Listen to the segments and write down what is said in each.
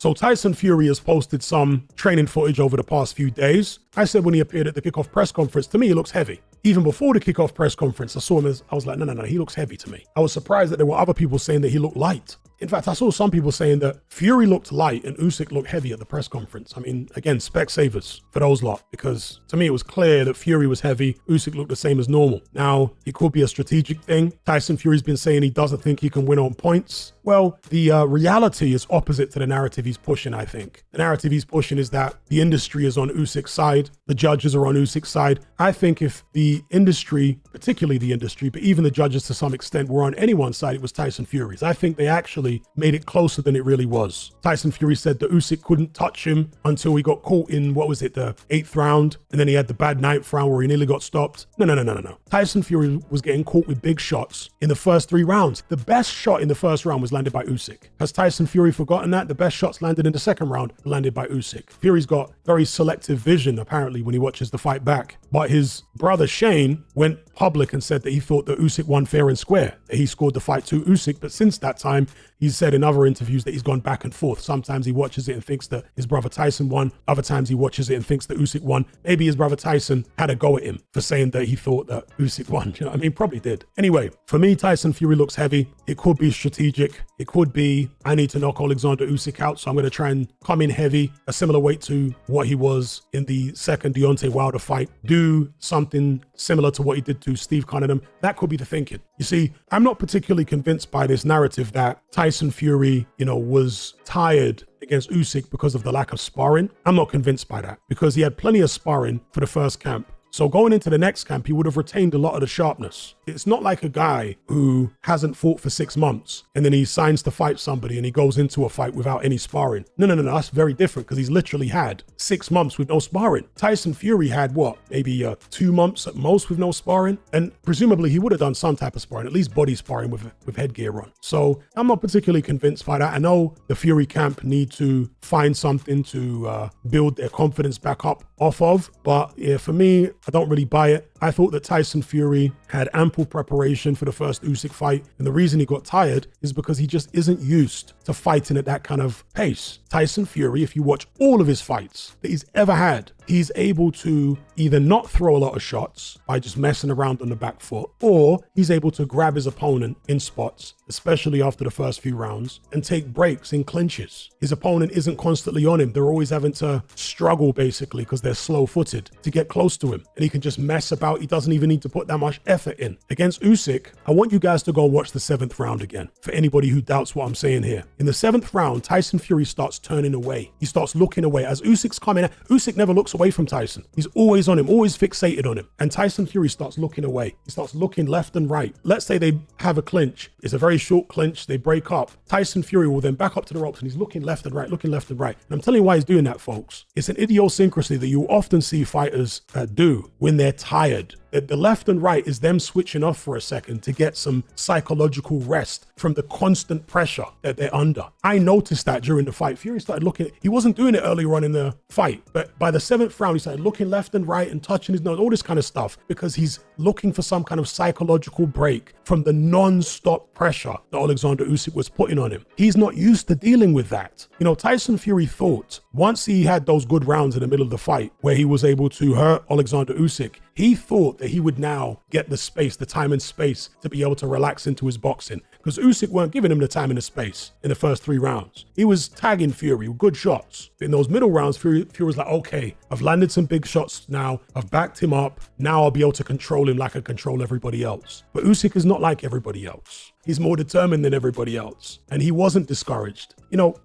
So Tyson Fury has posted some training footage over the past few days. I said when he appeared at the kickoff press conference, to me, he looks heavy. Even before the kickoff press conference, I saw him I was like, no, he looks heavy to me. I was surprised that there were other people saying that he looked light. In fact, I saw some people saying that Fury looked light and Usyk looked heavy at the press conference. I mean, again, Specsavers for those lot, because to me, it was clear that Fury was heavy. Usyk looked the same as normal. Now, it could be a strategic thing. Tyson Fury's been saying he doesn't think he can win on points. Well, the reality is opposite to the narrative he's pushing, I think. The narrative he's pushing is that the industry is on Usyk's side. The judges are on Usyk's side. I think if the industry, particularly the industry, but even the judges to some extent were on anyone's side, it was Tyson Fury's. I think they actually made it closer than it really was. Tyson Fury said that Usyk couldn't touch him until he got caught in, what was it, the 8th round, and then he had the bad 9th round where he nearly got stopped. No. Tyson Fury was getting caught with big shots in the first 3 rounds. The best shot in the first round was landed by Usyk. Has Tyson Fury forgotten that? The best shots landed in the second round landed by Usyk. Fury's got very selective vision, apparently, when he watches the fight back. But his brother Shane went public and said that he thought that Usyk won fair and square, that he scored the fight to Usyk. But since that time, he's said in other interviews that he's gone back and forth. Sometimes he watches it and thinks that his brother Tyson won. Other times he watches it and thinks that Usyk won. Maybe his brother Tyson had a go at him for saying that he thought that Usyk won. You know what I mean? Probably did. Anyway, for me, Tyson Fury looks heavy. It could be strategic. It could be, I need to knock Alexander Usyk out, so I'm going to try and come in heavy, a similar weight to what he was in the second Deontay Wilder fight. Do something similar to what he did to Steve Cunningham. That could be the thinking. You see, I'm not particularly convinced by this narrative that Tyson Fury, was tired against Usyk because of the lack of sparring. I'm not convinced by that because he had plenty of sparring for the first camp. So going into the next camp, he would have retained a lot of the sharpness. It's not like a guy who hasn't fought for 6 months and then he signs to fight somebody and he goes into a fight without any sparring. No. That's very different because he's literally had 6 months with no sparring. Tyson Fury had maybe 2 months at most with no sparring. And presumably he would have done some type of sparring, at least body sparring with headgear on. So I'm not particularly convinced by that. I know the Fury camp need to find something to build their confidence back up off of. But yeah, for me, I don't really buy it. I thought that Tyson Fury had ample preparation for the first Usyk fight. And the reason he got tired is because he just isn't used to fighting at that kind of pace. Tyson Fury, if you watch all of his fights that he's ever had, he's able to either not throw a lot of shots by just messing around on the back foot, or he's able to grab his opponent in spots, especially after the first few rounds, and take breaks in clinches. His opponent isn't constantly on him. They're always having to struggle, basically, because they're slow-footed to get close to him. And he can just mess about. He doesn't even need to put that much effort in. Against Usyk, I want you guys to go watch the 7th round again, for anybody who doubts what I'm saying here. In the 7th round, Tyson Fury starts turning away. He starts looking away. As Usyk's coming out, Usyk never looks away from Tyson. He's always on him, always fixated on him. And Tyson Fury starts looking away. He starts looking left and right. Let's say they have a clinch. It's a very short clinch. They break up. Tyson Fury will then back up to the ropes and he's looking left and right, looking left and right. And I'm telling you why he's doing that, folks. It's an idiosyncrasy that you often see fighters do when they're tired. The left and right is them switching off for a second to get some psychological rest from the constant pressure that they're under. I noticed that during the fight. Fury started looking, he wasn't doing it earlier on in the fight, but by the 7th round, he started looking left and right and touching his nose, all this kind of stuff, because he's looking for some kind of psychological break from the non-stop pressure that Alexander Usyk was putting on him. He's not used to dealing with that. Tyson Fury thought once he had those good rounds in the middle of the fight where he was able to hurt Alexander Usyk, he thought that he would now get the space, the time and space to be able to relax into his boxing, because Usyk weren't giving him the time and the space in the first 3 rounds. He was tagging Fury with good shots. In those middle rounds, Fury was like, okay, I've landed some big shots now. I've backed him up. Now I'll be able to control him like I control everybody else. But Usyk is not like everybody else. He's more determined than everybody else. And he wasn't discouraged.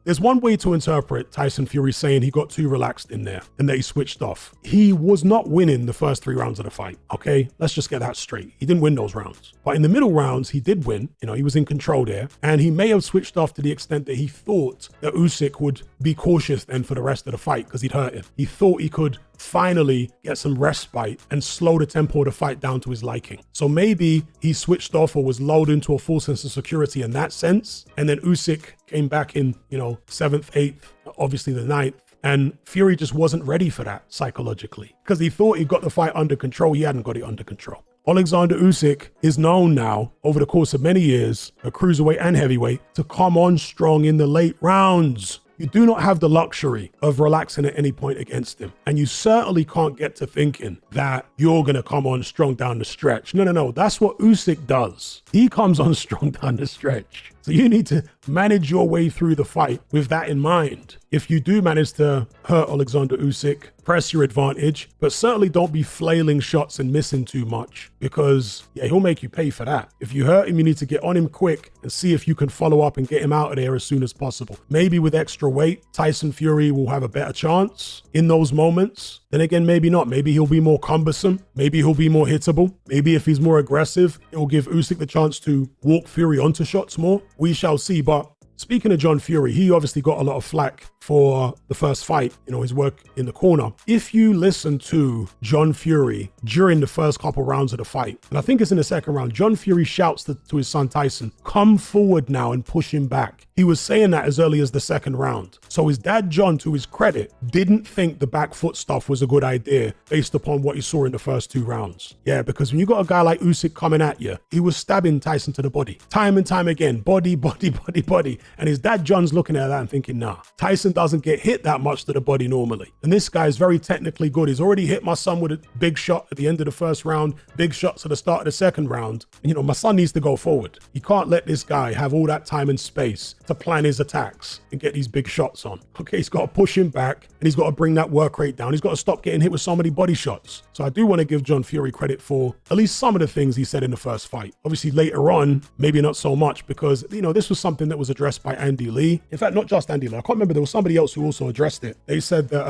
There's one way to interpret Tyson Fury saying he got too relaxed in there and that he switched off. He was not winning the first 3 rounds of the fight, okay? Let's just get that straight. He didn't win those rounds. But in the middle rounds, he did win. He was in control there. And he may have switched off to the extent that he thought that Usyk would be cautious then for the rest of the fight because he'd hurt him. He thought he could finally get some respite and slow the tempo of the fight down to his liking. So maybe he switched off or was lulled into a full sense of security in that sense. And then Usyk came back in, 7th, 8th, obviously the 9th. And Fury just wasn't ready for that psychologically because he thought he got the fight under control. He hadn't got it under control. Alexander Usyk is known now, over the course of many years, a cruiserweight and heavyweight, to come on strong in the late rounds. You do not have the luxury of relaxing at any point against him. And you certainly can't get to thinking that you're going to come on strong down the stretch. No. That's what Usyk does. He comes on strong down the stretch. So you need to manage your way through the fight with that in mind. If you do manage to hurt Alexander Usyk, press your advantage, but certainly don't be flailing shots and missing too much, because he'll make you pay for that. If you hurt him, you need to get on him quick and see if you can follow up and get him out of there as soon as possible. Maybe with extra weight, Tyson Fury will have a better chance in those moments. Then again, maybe not. Maybe he'll be more cumbersome. Maybe he'll be more hittable. Maybe if he's more aggressive, it will give Usyk the chance to walk Fury onto shots more. We shall see. But speaking of John Fury, he obviously got a lot of flack for the first fight, his work in the corner. If you listen to John Fury during the first couple rounds of the fight, and I think it's in the second round, John Fury shouts to his son Tyson, "Come forward now and push him back." He was saying that as early as the second round. So his dad, John, to his credit, didn't think the back foot stuff was a good idea based upon what he saw in the first 2 rounds. Yeah, because when you got a guy like Usyk coming at you, he was stabbing Tyson to the body. Time and time again, body. And his dad, John's looking at that and thinking, nah, Tyson doesn't get hit that much to the body normally. And this guy's very technically good. He's already hit my son with a big shot at the end of the first round, big shots at the start of the second round. My son needs to go forward. You can't let this guy have all that time and space to plan his attacks and get these big shots on. Okay, he's got to push him back and he's got to bring that work rate down. He's got to stop getting hit with so many body shots. So I do want to give John Fury credit for at least some of the things he said in the first fight. Obviously later on, maybe not so much, because, this was something that was addressed by Andy Lee. In fact, not just Andy Lee. I can't remember. There was somebody else who also addressed it. They said that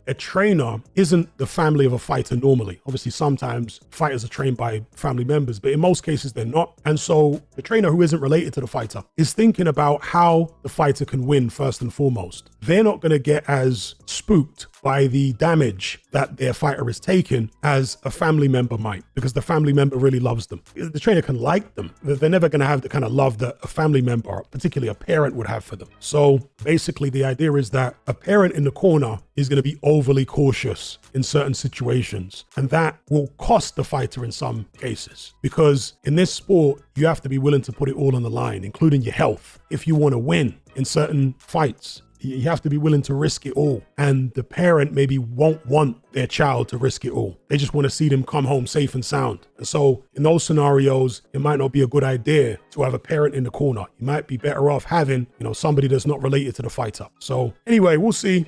a trainer isn't the family of a fighter normally. Obviously, sometimes fighters are trained by family members, but in most cases, they're not. And so the trainer who isn't related to the fighter is thinking about how the fighter can win first and foremost. They're not going to get as spooked by the damage that their fighter is taking as a family member might, because the family member really loves them. The trainer can like them. They're never going to have the kind of love that a family member, particularly a parent, would have for them. So basically the idea is that a parent in the corner is going to be overly cautious in certain situations, and that will cost the fighter in some cases, because in this sport, you have to be willing to put it all on the line, including your health, if you want to win in certain fights. You have to be willing to risk it all. And the parent maybe won't want their child to risk it all. They just want to see them come home safe and sound. And so in those scenarios, it might not be a good idea to have a parent in the corner. You might be better off having, somebody that's not related to the fighter. So anyway, we'll see.